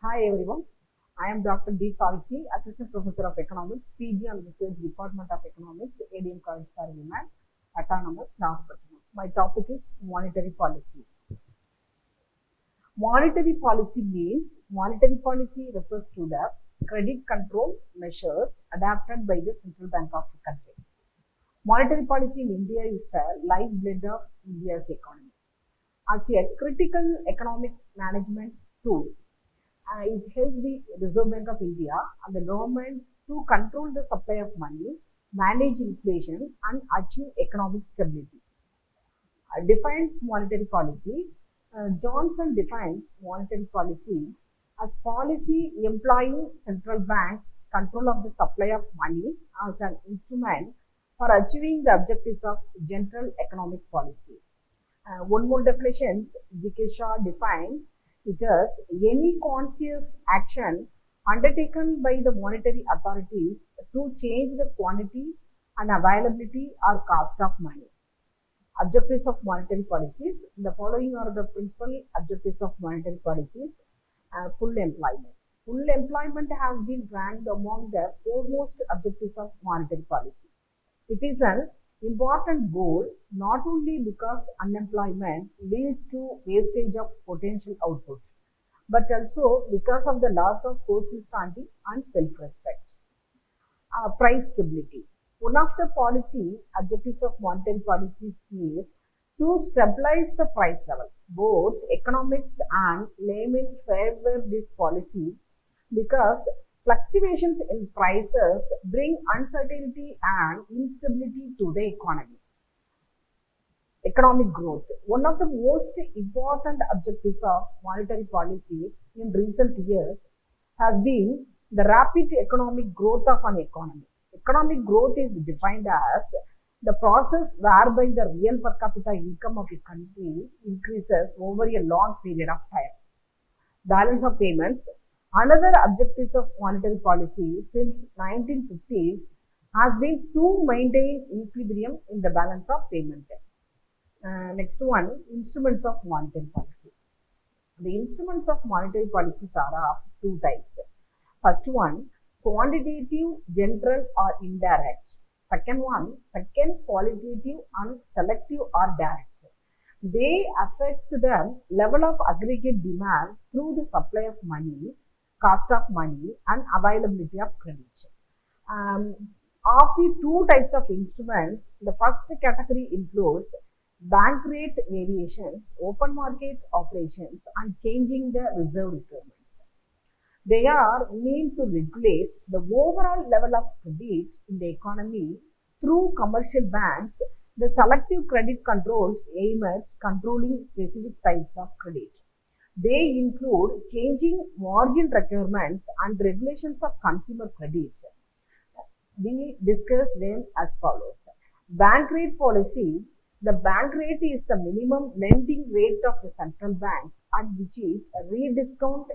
Hi everyone, I am Dr.D.SAVITHIRI, Assistant Professor of Economics, PG and Research Department of Economics, A.D.M.COLLEGE for Women, Autonomous, Nagapattinam. My topic is monetary policy. Monetary policy refers to the credit control measures adopted by the central bank of the country. Monetary policy in India is the lifeblood of India's economy. As a critical economic management tool, it helps the Reserve Bank of India and the government to control the supply of money, manage inflation, and achieve economic stability. Defines monetary policy. Johnson defines monetary policy as policy employing central banks' control of the supply of money as an instrument for achieving the objectives of general economic policy. One more definition, G.K. Shaw defines it as any conscious action undertaken by the monetary authorities to change the quantity and availability or cost of money. Objectives of monetary policies. The following are the principal objectives of monetary policies. Full employment. Full employment has been ranked among the foremost objectives of monetary policy. It is an important goal not only because unemployment leads to wastage of potential output, but also because of the loss of social standing and self-respect. Price stability. One of the policy objectives of monetary policy is to stabilize the price level. Both economists and laymen favor this policy because fluctuations in prices bring uncertainty and instability to the economy. Economic growth. One of the most important objectives of monetary policy in recent years has been the rapid economic growth of an economy. Economic growth is defined as the process whereby the real per capita income of a country increases over a long period of time. Balance of payments. Another objectives of monetary policy since 1950s has been to maintain equilibrium in the balance of payment. Next one, instruments of monetary policy. The instruments of monetary policies are of two types. First one, quantitative, general or indirect. Second qualitative and selective or direct. They affect the level of aggregate demand through the supply of money, cost of money and availability of credit. Of the two types of instruments, the first category includes bank rate variations, open market operations and changing the reserve requirements. They are meant to regulate the overall level of credit in the economy through commercial banks. The selective credit controls aim at controlling specific types of credit. They include changing margin requirements and regulations of consumer credit. We discuss them as follows. Bank rate policy. The bank rate is the minimum lending rate of the central bank at which is rediscount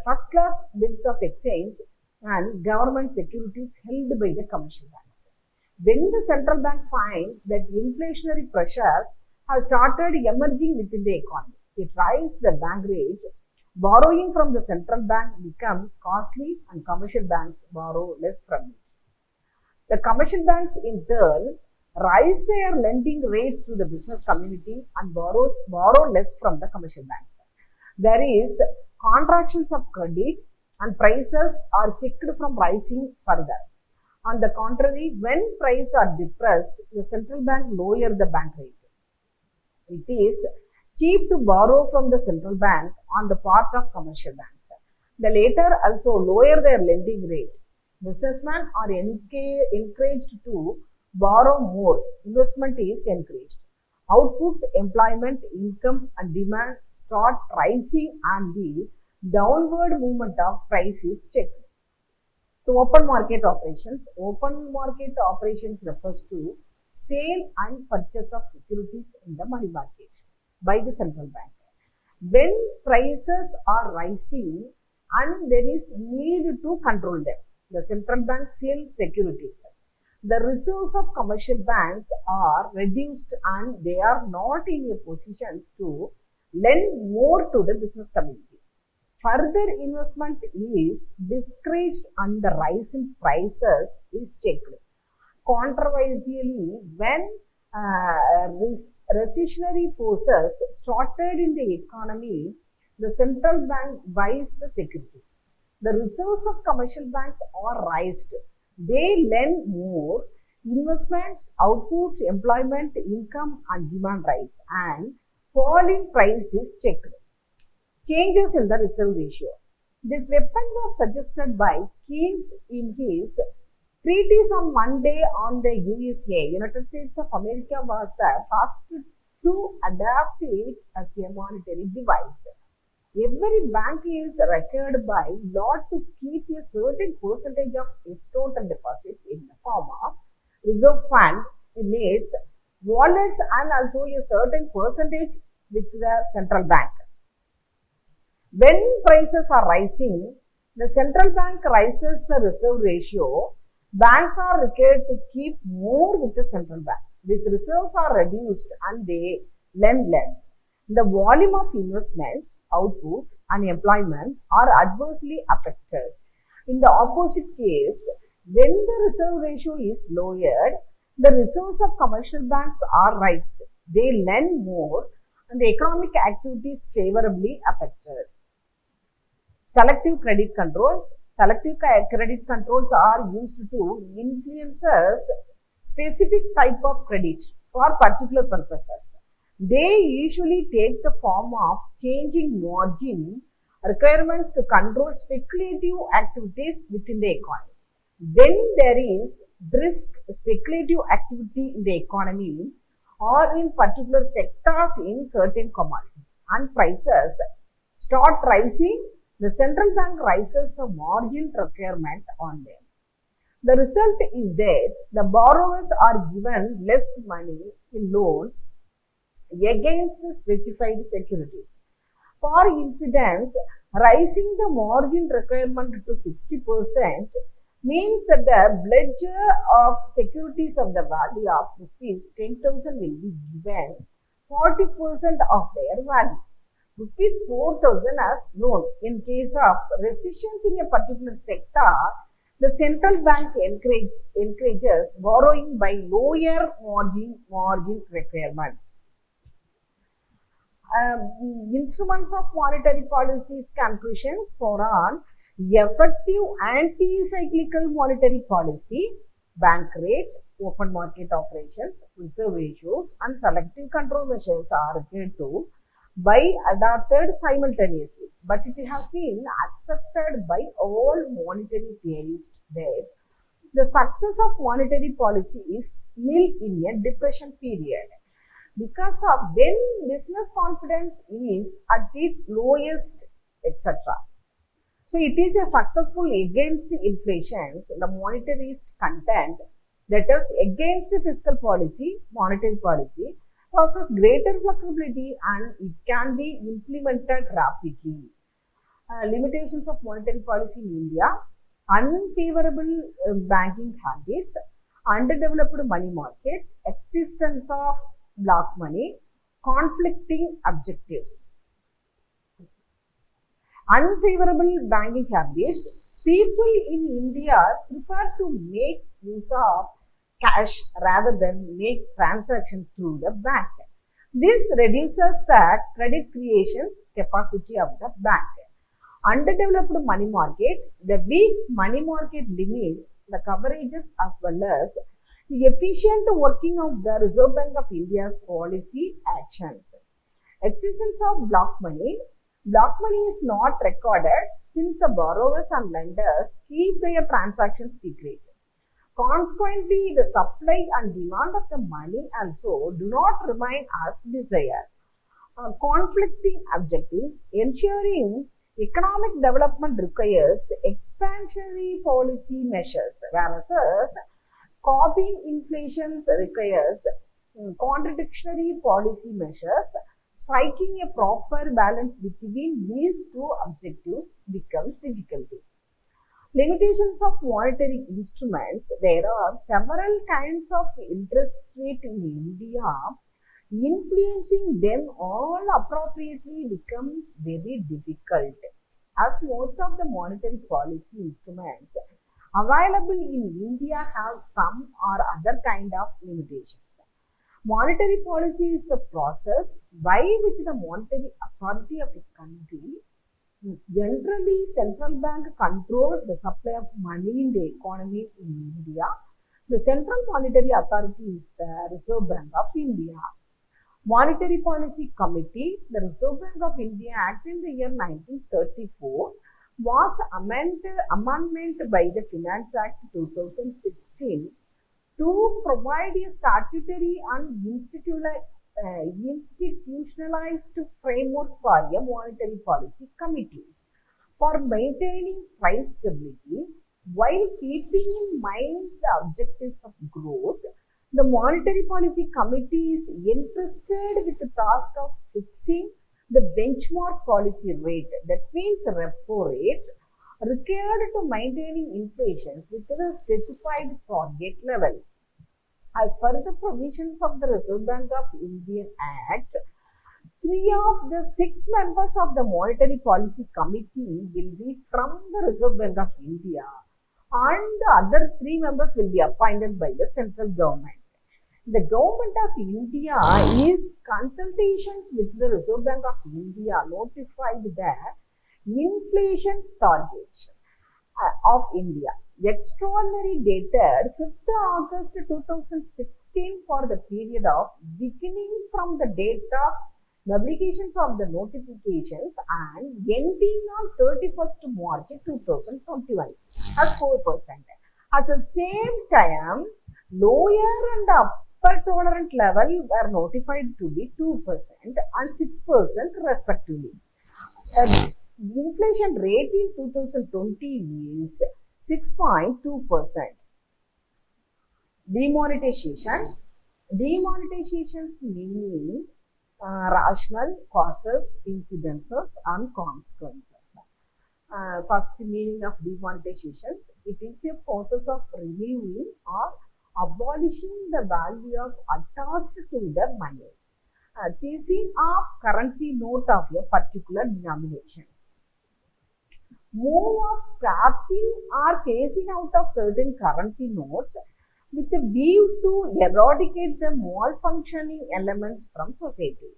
first-class bills of exchange and government securities held by the commercial banks. When the central bank finds that inflationary pressure has started emerging within the economy, it raises the bank rate. Borrowing from the central bank becomes costly and commercial banks borrow less from it. The commercial banks in turn raise their lending rates to the business community and borrow less from the commercial banks. There is contractions of credit and prices are checked from rising further. On the contrary, when prices are depressed, the central bank lowers the bank rate. It is cheap to borrow from the central bank on the part of commercial banks. The latter also lower their lending rate. Businessmen are encouraged to borrow more. Investment is encouraged. Output, employment, income and demand start rising and the downward movement of price is checked. So, open market operations. Open market operations refers to sale and purchase of securities in the money market by the central bank. When prices are rising and there is need to control them, the central bank sells securities. The reserves of commercial banks are reduced and they are not in a position to lend more to the business community. Further investment is discouraged and the rise in prices is checked. Controversially, when recessionary forces started in the economy, the central bank buys the security. The reserves of commercial banks are raised. They lend more. Investments, output, employment, income, and demand rise, and falling price is checked. Changes in the reserve ratio. This weapon was suggested by Keynes in his treatise on Monday on the USA. United States of America was the first to adapt it as a monetary device. Every bank is required by law to keep a certain percentage of its total deposits in the form of reserve fund in its wallets and also a certain percentage with the central bank. When prices are rising, the central bank raises the reserve ratio. Banks are required to keep more with the central bank. These reserves are reduced and they lend less. The volume of investment, output, and employment are adversely affected. In the opposite case, when the reserve ratio is lowered, the reserves of commercial banks are raised. They lend more and the economic activity is favorably affected. Selective credit controls. Selective credit controls are used to influence specific type of credit for particular purposes. They usually take the form of changing margin requirements to control speculative activities within the economy. When there is brisk speculative activity in the economy or in particular sectors in certain commodities and prices start rising, the central bank raises the margin requirement on them. The result is that the borrowers are given less money in loans against the specified securities. For instance, raising the margin requirement to 60% means that the pledger of securities of the value of rupees 10,000 will be given 40% of their value. Rupees 4,000 as loan. In case of recessions in a particular sector, the central bank encourages borrowing by lower margin requirements. Instruments of monetary policies conclusions for an effective anti-cyclical monetary policy, bank rate, open market operations, reserve ratios, and selective control measures are required to be adopted simultaneously, but it has been accepted by all monetary theorists that the success of monetary policy is nil in a depression period because of when business confidence is at its lowest, etc. So it is a successful against inflation, the monetarist content, that is against the fiscal policy, monetary policy, possesses greater flexibility and it can be implemented rapidly. Limitations of monetary policy in India: unfavorable banking habits, underdeveloped money market, existence of block money, conflicting objectives. Unfavorable banking habits: people in India prefer to make use of cash rather than make transactions through the bank. This reduces the credit creation capacity of the bank. Underdeveloped money market: the weak money market limits the coverages as well as the efficient working of the Reserve Bank of India's policy actions. Existence of block money: block money is not recorded since the borrowers and lenders keep their transactions secret. Consequently, the supply and demand of the money also do not remain as desired. Conflicting objectives: ensuring economic development requires expansionary policy measures, whereas curbing inflation requires contradictory policy measures. Striking a proper balance between these two objectives becomes difficult. Limitations of monetary instruments: there are several kinds of interest rate in India. Influencing them all appropriately becomes very difficult. as most of the monetary policy instruments available in India have some or other kind of limitations. Monetary policy is the process by which the monetary authority of a country, generally central bank, controls the supply of money in the economy in India. The central monetary authority is the Reserve Bank of India. Monetary Policy Committee, the Reserve Bank of India Act in the year 1934 was amendment by the Finance Act 2016 to provide a statutory and institutionalized framework for a monetary policy committee for maintaining price stability while keeping in mind the objectives of growth. The Monetary Policy Committee is entrusted with the task of fixing the benchmark policy rate, that means repo rate, required to maintaining inflation with a specified target level. As per the provisions of the Reserve Bank of India Act, 3 of the 6 members of the Monetary Policy Committee will be from the Reserve Bank of India, and the other 3 members will be appointed by the central government. The Government of India is consultations with the Reserve Bank of India notified the inflation target of India. Extraordinary dated 5th August 2016 for the period of beginning from the date of publications of the notifications and ending on 31st March 2021 as 4%. At the same time, lower and upper tolerant level were notified to be 2% and 6% respectively. Inflation rate in 2020 is 6.2%. Demonetization. Demonetization meaning rational causes, incidences and consequences. First meaning of demonetization, it is a process of removing or abolishing the value of attached to the money, ceasing of currency note of a particular denomination. Move of scrapping or phasing out of certain currency notes with a view to eradicate the malfunctioning elements from society.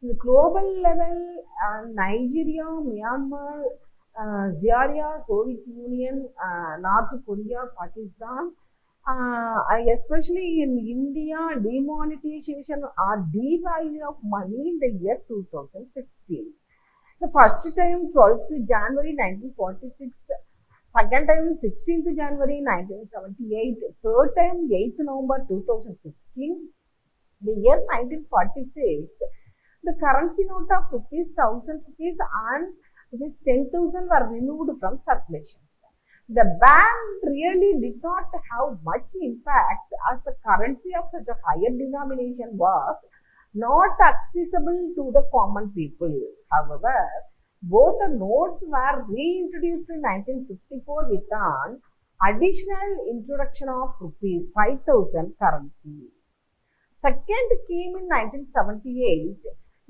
The global level, Nigeria, Myanmar, Syria, Soviet Union, North Korea, Pakistan, especially in India, demonetization or devalue of money in the year 2016. The first time 12th January 1946, second time 16th January 1978, third time 8th November 2016. The year 1946, the currency note of rupees 1000 rupees and rupees 10,000 were removed from circulation. The ban really did not have much impact as the currency of such a higher denomination was not accessible to the common people. However, both the notes were reintroduced in 1954 with an additional introduction of rupees 5,000 currency. Second came in 1978.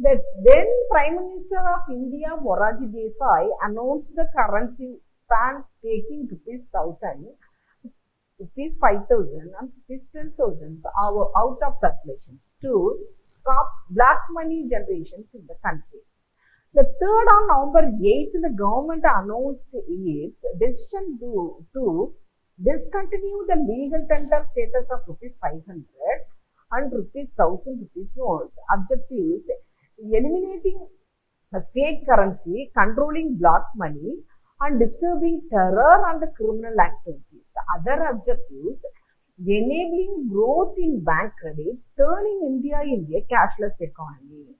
The then Prime Minister of India, Dr.D.SAVITHIRI, announced the currency ban taking rupees 1,000, rupees 5,000 and rupees 10,000 out of circulation to stop black money generations in the country. The third on November 8th, the government announced its decision to discontinue the legal tender status of rupees 500 and rupees 1,000 rupees notes. Objectives: eliminating the fake currency, controlling black money, and disturbing terror and criminal activities. Other objectives: enabling growth in bank credit, turning India into a cashless economy.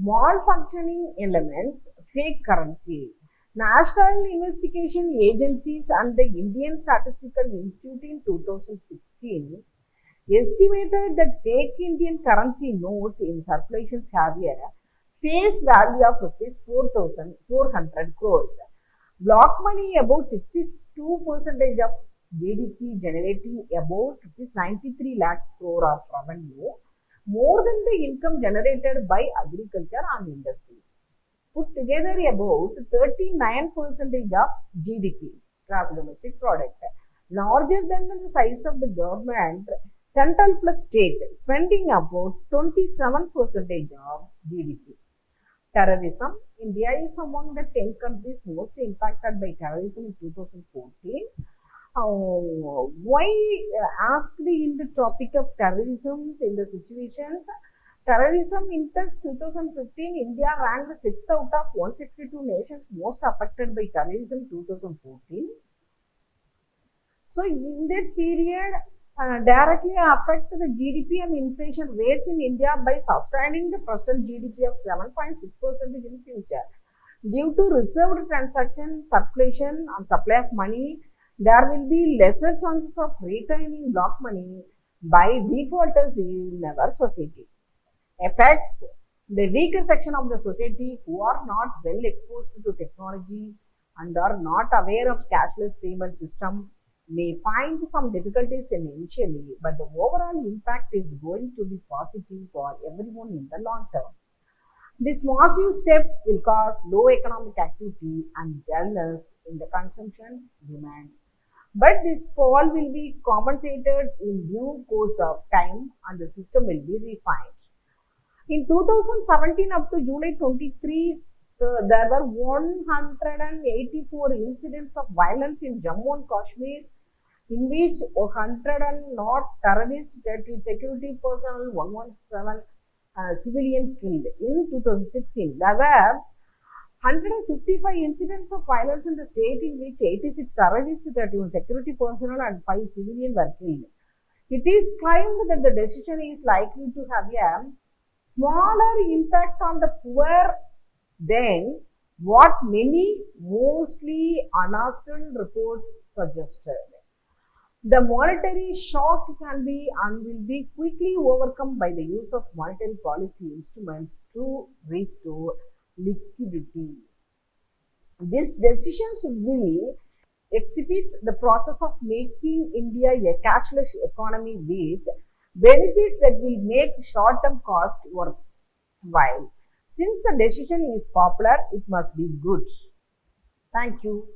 Malfunctioning elements: fake currency. National investigation agencies and the Indian Statistical Institute in 2016 estimated that fake Indian currency notes in circulation have a face value of rupees 4,400 crores. Block money about 62% of GDP, generating about rupees 93 lakhs crore of revenue, more than the income generated by agriculture and industry. put together about 39% of GDP, gross domestic product, larger than the size of the government, central plus state, spending about 27% of GDP. Terrorism. India is among the 10 countries most impacted by terrorism in 2014. Why asked in the topic of terrorism in the situations? Terrorism index 2015, India ranked 6th out of 162 nations most affected by terrorism 2014. So in that period, directly affect the GDP and inflation rates in India by sustaining the present GDP of 7.6% in future. Due to reserved transaction, circulation and supply of money, there will be lesser chances of retaining block money by defaulters in our society. Affects the weaker section of the society who are not well exposed to technology and are not aware of cashless payment system may find some difficulties initially, but the overall impact is going to be positive for everyone in the long term. This massive step will cause low economic activity and dullness in the consumption demand. But this fall will be compensated in due course of time and the system will be refined. In 2017 up to July 23, there were 184 incidents of violence in Jammu and Kashmir, in which 100 and not terrorist, 30 security personnel, 117 civilian killed. In 2016, there were 155 incidents of violence in the state in which 86 terrorists, 31 security personnel and 5 civilians were killed. It is claimed that the decision is likely to have a smaller impact on the poor than what many mostly unanswered reports suggested. The monetary shock can be and will be quickly overcome by the use of monetary policy instruments to restore liquidity. These decisions will exhibit the process of making India a cashless economy with benefits that will make short-term cost worthwhile. Since the decision is popular, it must be good. Thank you.